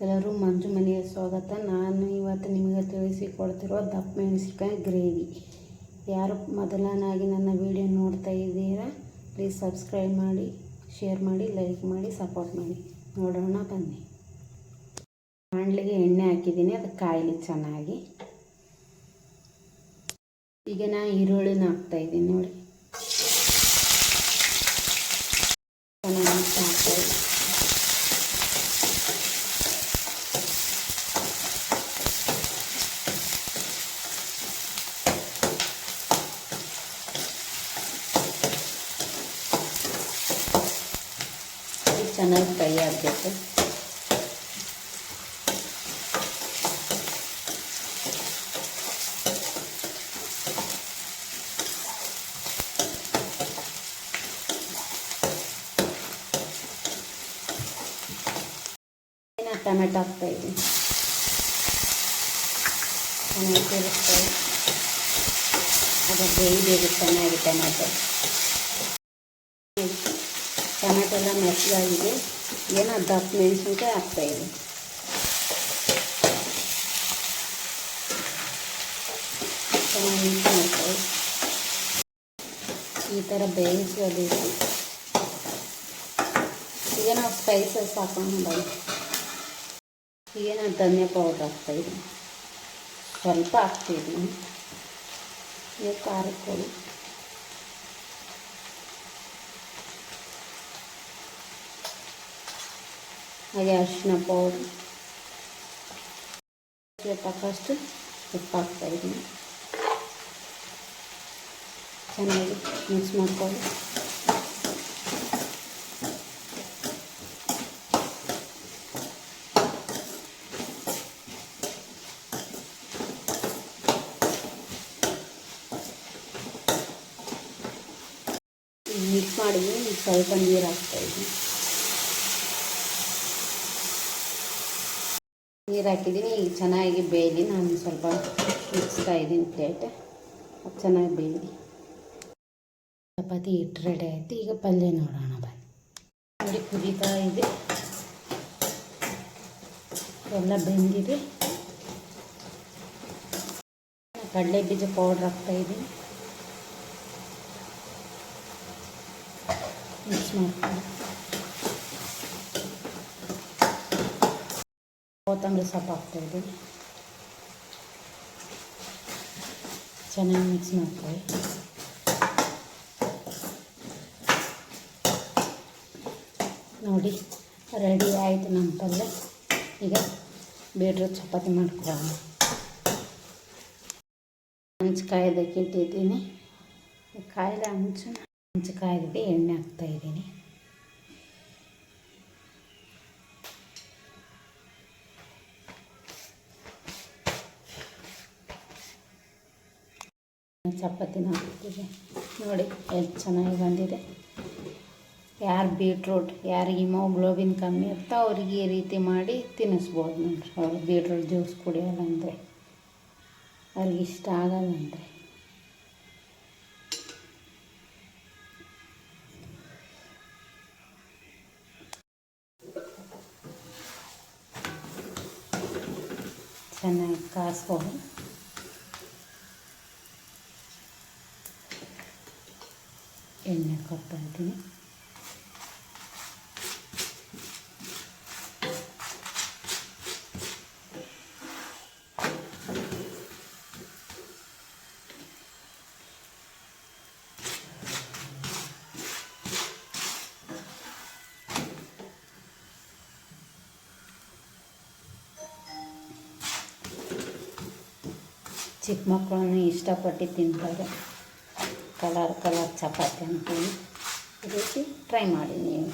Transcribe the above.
ಎಲ್ಲರೂ ಮಂಜು ಮನೆಯ ಸ್ವಾಗತ. ನಾನು ಇವತ್ತು ನಿಮಗೆ ತಿಳಿಸಿಕೊಡ್ತಿರೋ ದಪ್ಪ ಮೆಣಸಿನಕಾಯಿ ಗ್ರೇವಿ. ಯಾರು ಮೊದಲನಾಗಿ ನನ್ನ ವಿಡಿಯೋ ನೋಡ್ತಾ ಇದ್ದೀರಾ, ಪ್ಲೀಸ್ ಸಬ್ಸ್ಕ್ರೈಬ್ ಮಾಡಿ, ಶೇರ್ ಮಾಡಿ, ಲೈಕ್ ಮಾಡಿ, ಸಪೋರ್ಟ್ ಮಾಡಿ. ನೋಡೋಣ ಬನ್ನಿ. ಬಾಣಲೆಗೆ ಎಣ್ಣೆ ಹಾಕಿದ್ದೀನಿ, ಅದು ಕಾಯಿಲಿ ಚೆನ್ನಾಗಿ. ಈಗ ನಾನು ಈರುಳ್ಳಿನ ಹಾಕ್ತಾಯಿದ್ದೀನಿ ನೋಡಿ, ಚೆನ್ನಾಗಿ ಹಾಕ್ತಾಯಿದ್ದೀನಿ. ಚೆನ್ನಾಗಿ ಫ್ರೈ ಆಗಬೇಕು. ಟೊಮೆಟೊ ಹಾಕ್ತಾ ಇದ್ದೀನಿ, ಚೆನ್ನಾಗಿ ಸೇರಿಸ್ತಾರೆ. ಅದು ಬೇಯಬೇಕು ಚೆನ್ನಾಗಿ. ಟೊಮೆಟೊ ಎಲ್ಲ ಮೆತ್ತಗಾಗಿದೆ. ಏನೋ ದಪ್ಪ ಮೆಣಸಿನ್ಕಾಯಿ ಹಾಕ್ತಾಯಿದ್ದೀನಿ. ಚೆನ್ನಾಗಿ ಮಾಡ್ತಾರೆ. ಈ ಥರ ಬೇಯಿಸಬೇಕು. ಈಗ ನಾವು ಸ್ಪೈಸಸ್ ಹಾಕೊಂಡು ಈಗ ನಾನು ಧನಿಯಾ ಪೌಡ್ರ್ ಹಾಕ್ತಾಯಿದ್ದೀನಿ, ಸ್ವಲ್ಪ ಹಾಕ್ತಿದ್ದೀನಿ. ಈಗ ಖಾರಕ್ಕೆ ಕೊಡಿ, ಹಾಗೆ ಅರಿಶಿನ ಪೌಡ್ರ್, ತಕ್ಕಷ್ಟು ಉಪ್ಪು ಹಾಕ್ತಾಯಿದ್ದೀನಿ. ಚೆನ್ನಾಗಿ ಮಿಕ್ಸ್ ಮಾಡ್ಕೊಳ್ಳಿ. ಮಿಕ್ಸ್ ಮಾಡಿದ್ದೀನಿ. ಸ್ವಲ್ಪ ನೀರು ಹಾಕ್ತಾಯಿದ್ದೀನಿ. ನೀರು ಹಾಕಿದ್ದೀನಿ. ಈಗ ಚೆನ್ನಾಗಿ ಬೇಯಲಿ. ನಾನು ಸ್ವಲ್ಪ ಮುಚ್ತಾ ಇದ್ದೀನಿ ಪ್ಲೇಟ್, ಅದು ಚೆನ್ನಾಗಿ ಬೇಯಲಿ. ಚಪಾತಿ ಹಿಟ್ಟು ರೆಡಿ ಆಯಿತು. ಈಗ ಪಲ್ಯ ನೋಡೋಣ ಬನ್ನಿ. ನೋಡಿ, ಕುದೀತಾ ಇದೆ, ಎಲ್ಲ ಬೆಂದಿದೆ. ಕಡಲೆ ಬೀಜ ಪೌಡ್ರ್ ಹಾಕ್ತಾಯಿದ್ದೀನಿ, ಮಿಕ್ಸ್ ಮಾಡ್ತೀನಿ. ಕೊತ್ತಂಬರಿ ಸೊಪ್ಪು ಹಾಕ್ತಾಯಿದ್ದೀನಿ, ಚೆನ್ನಾಗಿ ಮಿಕ್ಸ್ ಮಾಡ್ಕೊಳ್ಳಿ. ನೋಡಿ, ರೆಡಿ ಆಯಿತು ನಮ್ಮ ಪಲ್ಯ. ಈಗ ಬೀಟ್ರೂಟ್ ಚಪಾತಿ ಮಾಡ್ಕೊಳ್ಳೋಣ. ಹಂಚ್ಕಾಯ್ದಕ್ಕೆ ಇಟ್ಟಿದ್ದೀನಿ. ಕಾಯಿಲೆ ಹಂಚ್ಕಾಯ್ದಿದೆ, ಎಣ್ಣೆ ಹಾಕ್ತಾಯಿದ್ದೀನಿ. ಚಪಾತಿನ ಹಾಕ್ತಿದೆ ನೋಡಿ, ಎಷ್ಟು ಚೆನ್ನಾಗಿ ಬಂದಿದೆ. ಯಾರು ಬೀಟ್ರೂಟ್, ಯಾರು ಹಿಮೋಗ್ಲೋಬಿನ್ ಕಮ್ಮಿ ಇರ್ತಾ ಅವ್ರಿಗೆ ಈ ರೀತಿ ಮಾಡಿ ತಿನ್ನಿಸ್ಬೋದು ನೋಡ್ರಿ. ಅವ್ರು ಬೀಟ್ರೂಟ್ ಜ್ಯೂಸ್ ಕುಡಿಯೋಲ್ಲ ಅಂದರೆ, ಅವ್ರಿಗೆ ಇಷ್ಟ ಆಗಲ್ಲ ಅಂದರೆ. ಚೆನ್ನಾಗಿ ಕಾಸ್ಕೊಂಡು ಎಣ್ಣೆ ಕೊಡ್ತಾ ಇದ್ದೀನಿ. ಚಿಕ್ಕ ಮಕ್ಕಳನ್ನು ಇಷ್ಟಪಟ್ಟು ತಿಂತಾರೆ. ಕಲರ್ ಚಪಾತಿ ಅಂತೀನಿ. ಈ ರೀತಿ ಟ್ರೈ ಮಾಡಿ ನೀವು.